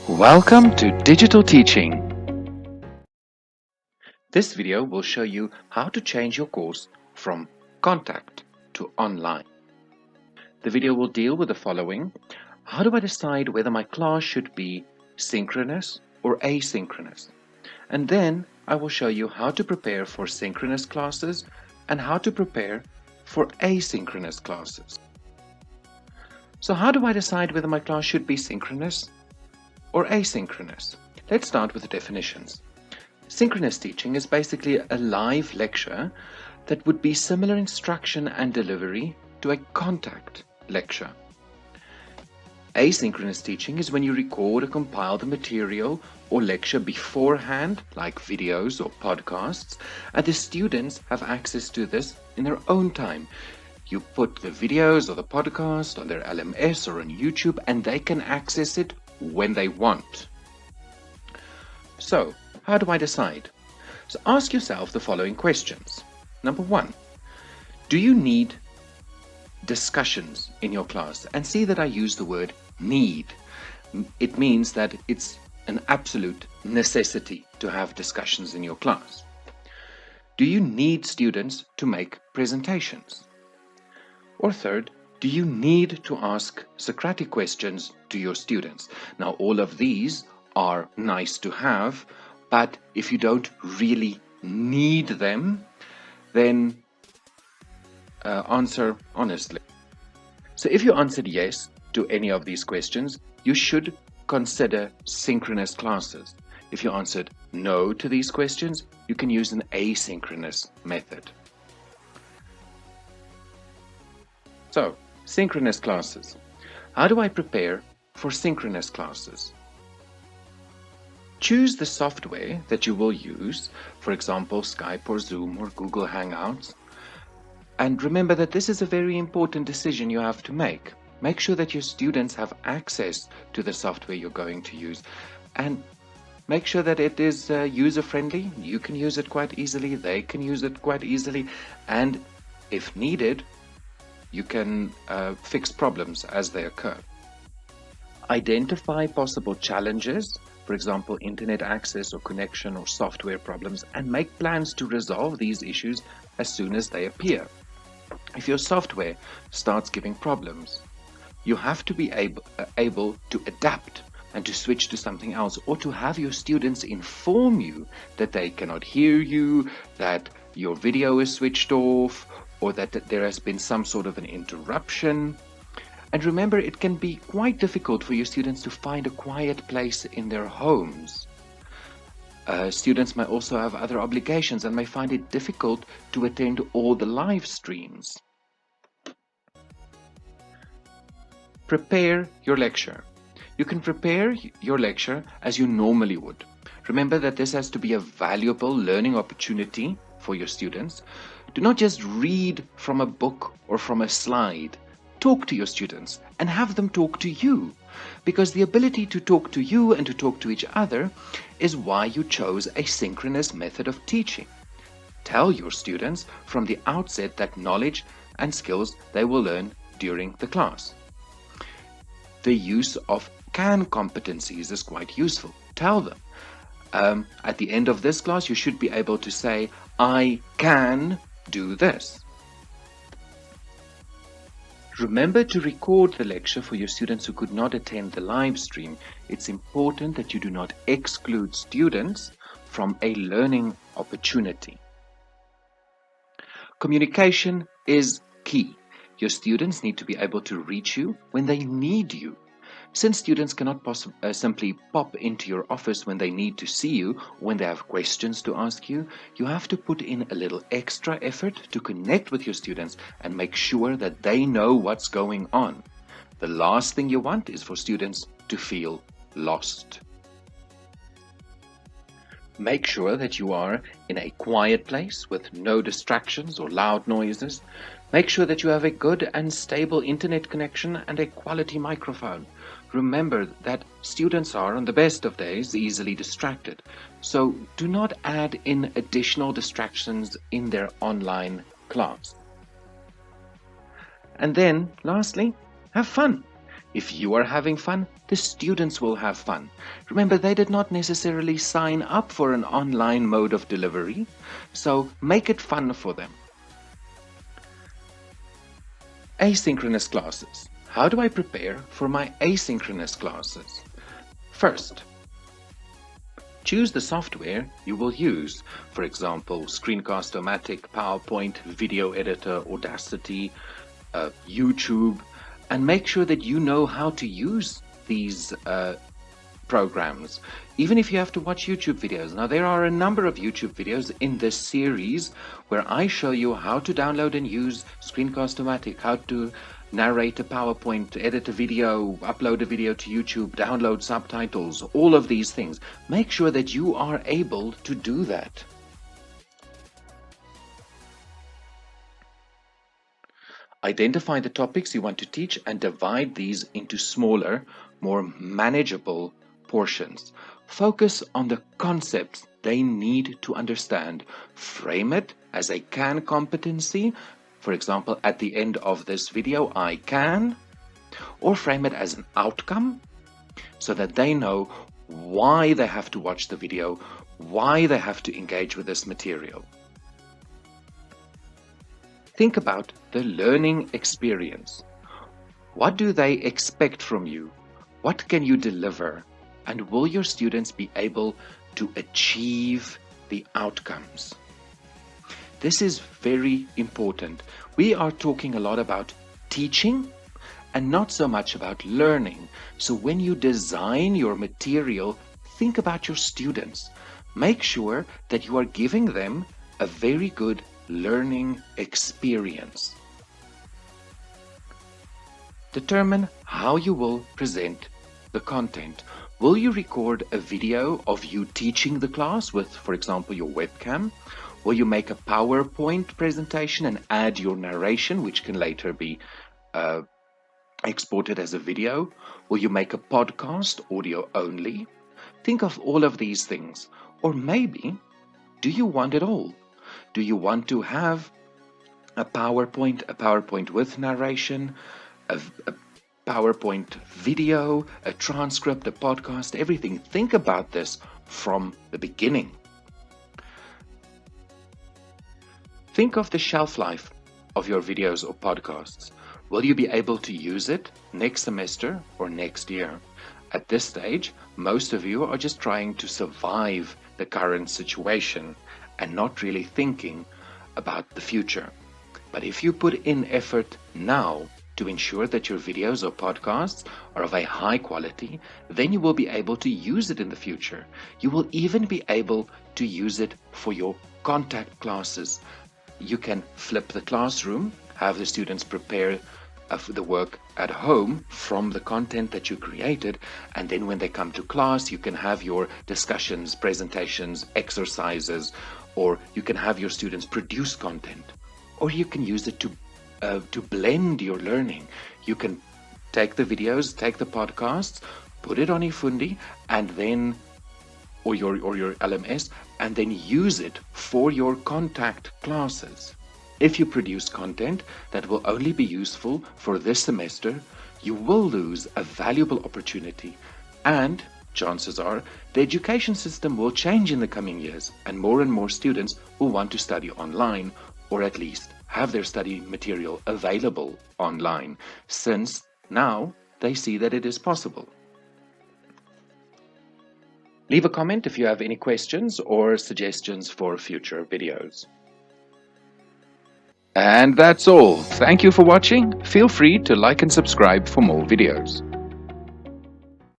Welcome to Digital Teaching. This video will show you how to change your course from contact to online. The video will deal with the following. How do I decide whether my class should be synchronous or asynchronous? And then I will show you how to prepare for synchronous classes and how to prepare for asynchronous classes. So how do I decide whether my class should be synchronous or asynchronous? Let's start with the definitions. Synchronous teaching is basically a live lecture that would be similar instruction and delivery to a contact lecture. Asynchronous teaching is when you record or compile the material or lecture beforehand, like videos or podcasts, and the students have access to this in their own time. You put the videos or the podcast on their LMS or on YouTube, and they can access it when they want. So, how do I decide? So ask yourself the following questions. Number 1, do you need discussions in your class? And see that I use the word need. It means that it's an absolute necessity to have discussions in your class. Do you need students to make presentations? Or third, do you need to ask Socratic questions to your students? Now, all of these are nice to have, but if you don't really need them, then answer honestly. So if you answered yes to any of these questions, you should consider synchronous classes. If you answered no to these questions, you can use an asynchronous method. So, synchronous classes. How do I prepare for synchronous classes? Choose the software that you will use, for example, Skype or Zoom or Google Hangouts. And remember that this is a very important decision you have to make. Make sure that your students have access to the software you're going to use, and make sure that it is user-friendly. You can use it quite easily, they can use it quite easily, and if needed, you can fix problems as they occur. Identify possible challenges, for example, internet access or connection or software problems, and make plans to resolve these issues as soon as they appear. If your software starts giving problems, you have to be able to adapt and to switch to something else, or to have your students inform you that they cannot hear you, that your video is switched off, or that there has been some sort of an interruption. And remember, it can be quite difficult for your students to find a quiet place in their homes. Students may also have other obligations and may find it difficult to attend all the live streams. Prepare your lecture. You can prepare your lecture as you normally would. Remember that this has to be a valuable learning opportunity for your students. Do not just read from a book or from a slide. Talk to your students and have them talk to you, because the ability to talk to you and to talk to each other is why you chose a synchronous method of teaching. Tell your students from the outset that knowledge and skills they will learn during the class. The use of can competencies is quite useful. Tell them. At the end of this class, you should be able to say, I can do this. Remember to record the lecture for your students who could not attend the live stream. It's important that you do not exclude students from a learning opportunity. Communication is key. Your students need to be able to reach you when they need you. Since students cannot simply pop into your office when they need to see you, when they have questions to ask you, you have to put in a little extra effort to connect with your students and make sure that they know what's going on. The last thing you want is for students to feel lost. Make sure that you are in a quiet place with no distractions or loud noises. Make sure that you have a good and stable internet connection and a quality microphone. Remember that students are, on the best of days, easily distracted. So do not add in additional distractions in their online class. And then, lastly, have fun. If you are having fun, the students will have fun. Remember, they did not necessarily sign up for an online mode of delivery, so make it fun for them. Asynchronous classes. How do I prepare for my asynchronous classes? First, choose the software you will use. For example, Screencast-O-Matic, PowerPoint, Video Editor, Audacity, YouTube, and make sure that you know how to use these programs, even if you have to watch YouTube videos. Now, there are a number of YouTube videos in this series where I show you how to download and use Screencast-O-Matic, how to narrate a PowerPoint, edit a video, upload a video to YouTube, download subtitles, all of these things. Make sure that you are able to do that. Identify the topics you want to teach and divide these into smaller, more manageable portions. Focus on the concepts they need to understand. Frame it as a can competency. For example, at the end of this video, I can. Or frame it as an outcome so that they know why they have to watch the video, why they have to engage with this material. Think about the learning experience. What do they expect from you? What can you deliver? And will your students be able to achieve the outcomes? This is very important. We are talking a lot about teaching and not so much about learning. So when you design your material, think about your students. Make sure that you are giving them a very good learning experience. Determine how you will present the content. Will you record a video of you teaching the class with, for example, your webcam? Will you make a PowerPoint presentation and add your narration, which can later be exported as a video? Will you make a podcast, audio only? Think of all of these things. Or maybe, do you want it all? Do you want to have a PowerPoint with narration, a PowerPoint video, a transcript, a podcast, everything? Think about this from the beginning. Think of the shelf life of your videos or podcasts. Will you be able to use it next semester or next year? At this stage, most of you are just trying to survive the current situation and not really thinking about the future. But if you put in effort now to ensure that your videos or podcasts are of a high quality, then you will be able to use it in the future. You will even be able to use it for your contact classes. You can flip the classroom, have the students prepare the work at home from the content that you created, and then when they come to class, you can have your discussions, presentations, exercises, or you can have your students produce content, or you can use it to blend your learning. You can take the videos, take the podcasts, put it on Ifundi, and then or your LMS, and then use it for your contact classes. If you produce content that will only be useful for this semester, you will lose a valuable opportunity, and chances are the education system will change in the coming years, and more students will want to study online, or at least have their study material available online, since now they see that it is possible. Leave a comment if you have any questions or suggestions for future videos. And that's all. Thank you for watching. Feel free to like and subscribe for more videos.